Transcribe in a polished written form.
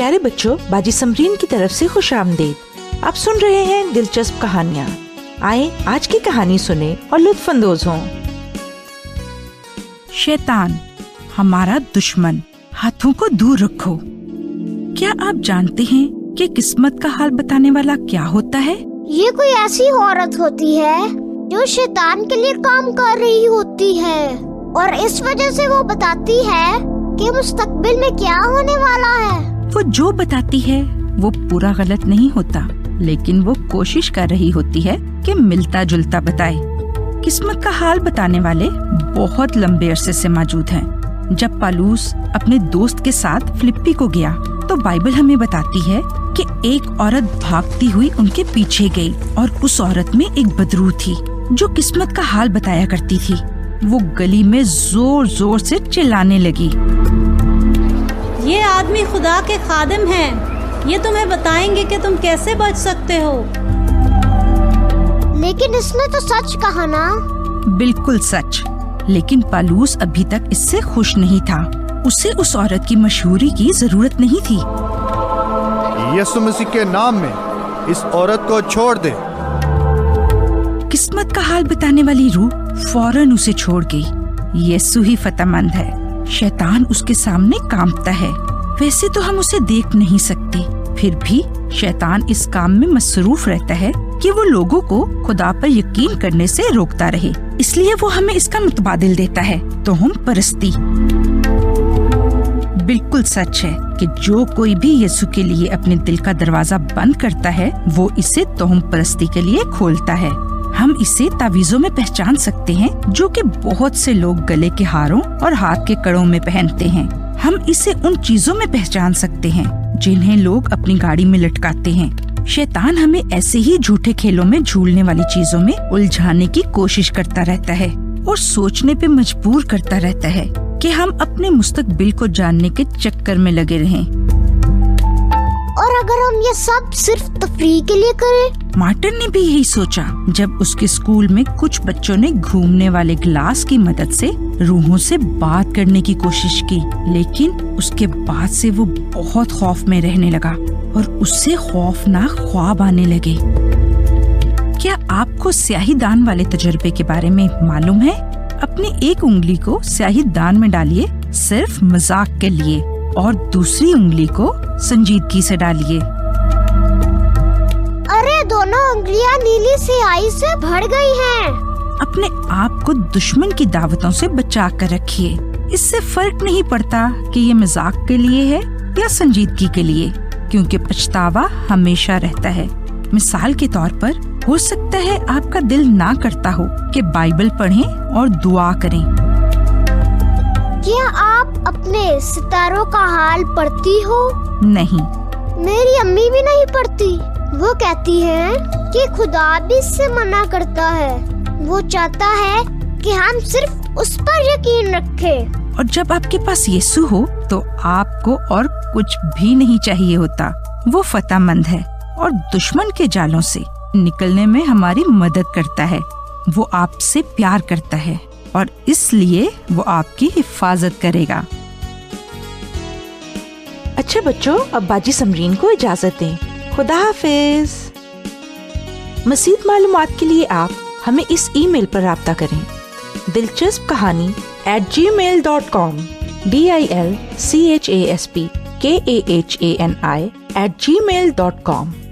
پیارے بچوں، باجی سمرین کی طرف سے خوش آمدید۔ آپ سن رہے ہیں دلچسپ کہانیاں۔ آئیں آج کی کہانی سنیں اور لطف اندوز ہوں۔ شیطان ہمارا دشمن، ہاتھوں کو دور رکھو۔ کیا آپ جانتے ہیں کہ قسمت کا حال بتانے والا کیا ہوتا ہے؟ یہ کوئی ایسی عورت ہوتی ہے جو شیطان کے لیے کام کر رہی ہوتی ہے، اور اس وجہ سے وہ بتاتی ہے کہ مستقبل میں کیا ہونے والا ہے۔ وہ جو بتاتی ہے وہ پورا غلط نہیں ہوتا، لیکن وہ کوشش کر رہی ہوتی ہے کہ ملتا جلتا بتائے۔ قسمت کا حال بتانے والے بہت لمبے عرصے سے موجود ہیں۔ جب پالوس اپنے دوست کے ساتھ فلپی کو گیا تو بائبل ہمیں بتاتی ہے کہ ایک عورت بھاگتی ہوئی ان کے پیچھے گئی، اور اس عورت میں ایک بدرو تھی جو قسمت کا حال بتایا کرتی تھی۔ وہ گلی میں زور زور سے چلانے لگی، یہ آدمی خدا کے خادم ہیں، یہ تمہیں بتائیں گے کہ تم کیسے بچ سکتے ہو۔ لیکن اس نے تو سچ کہا نا۔ بالکل سچ، لیکن پالوس ابھی تک اس سے خوش نہیں تھا۔ اسے اس عورت کی مشہوری کی ضرورت نہیں تھی۔ یسوع مسیح کے نام میں اس عورت کو چھوڑ دے۔ قسمت کا حال بتانے والی روح فوراً اسے چھوڑ گئی۔ یسوع ہی فتح مند ہے، شیطان اس کے سامنے کانپتا ہے۔ ویسے تو ہم اسے دیکھ نہیں سکتے، پھر بھی شیطان اس کام میں مصروف رہتا ہے کہ وہ لوگوں کو خدا پر یقین کرنے سے روکتا رہے۔ اس لیے وہ ہمیں اس کا متبادل دیتا ہے، توہم پرستی۔ بالکل سچ ہے کہ جو کوئی بھی یسوع کے لیے اپنے دل کا دروازہ بند کرتا ہے وہ اسے توہم پرستی کے لیے کھولتا ہے۔ ہم اسے تعویذوں میں پہچان سکتے ہیں جو کہ بہت سے لوگ گلے کے ہاروں اور ہاتھ کے کڑوں میں پہنتے ہیں۔ ہم اسے ان چیزوں میں پہچان سکتے ہیں جنہیں لوگ اپنی گاڑی میں لٹکاتے ہیں۔ شیطان ہمیں ایسے ہی جھوٹے کھیلوں میں جھولنے والی چیزوں میں الجھانے کی کوشش کرتا رہتا ہے اور سوچنے پہ مجبور کرتا رہتا ہے کہ ہم اپنے مستقبل کو جاننے کے چکر میں لگے رہیں۔ اور اگر ہم یہ سب صرف تفریح کے لیے کریں؟ مارٹن نے بھی یہی سوچا جب اس کے اسکول میں کچھ بچوں نے گھومنے والے گلاس کی مدد سے روحوں سے بات کرنے کی کوشش کی، لیکن اس کے بعد سے وہ بہت خوف میں رہنے لگا اور اس سے خوفناک خواب آنے لگے۔ کیا آپ کو سیاہی دان والے تجربے کے بارے میں معلوم ہے؟ اپنی ایک انگلی کو سیاہی دان میں ڈالیے صرف مذاق کے لیے، اور دوسری انگلی کو سنجیدگی سے ڈالیے۔ ارے دونوں انگلیاں نیلی سیاہی سے بھر گئی ہیں۔ اپنے آپ کو دشمن کی دعوتوں سے بچا کر رکھیے۔ اس سے فرق نہیں پڑتا کہ یہ مذاق کے لیے ہے یا سنجیدگی کے لیے، کیونکہ پچھتاوا ہمیشہ رہتا ہے۔ مثال کے طور پر ہو سکتا ہے آپ کا دل نہ کرتا ہو کہ بائبل پڑھیں اور دعا کریں۔ کیا آپ اپنے ستاروں کا حال پڑھتی ہو؟ نہیں، میری امی بھی نہیں پڑھتی۔ وہ کہتی ہے کہ خدا بھی اس سے منع کرتا ہے، وہ چاہتا ہے کہ ہم صرف اس پر یقین رکھیں۔ اور جب آپ کے پاس یسوع ہو تو آپ کو اور کچھ بھی نہیں چاہیے ہوتا۔ وہ فتح مند ہے اور دشمن کے جالوں سے نکلنے میں ہماری مدد کرتا ہے۔ وہ آپ سے پیار کرتا ہے اور اس لیے وہ آپ کی حفاظت کرے گا۔ اچھا بچوں، اب باجی سمرین کو اجازت دیں۔ خدا حافظ۔ مزید معلومات کے لیے آپ ہمیں اس ای میل پر رابطہ کریں، دلچسپ کہانی @gmail.com DILCHASP KAHANI @gmail.com۔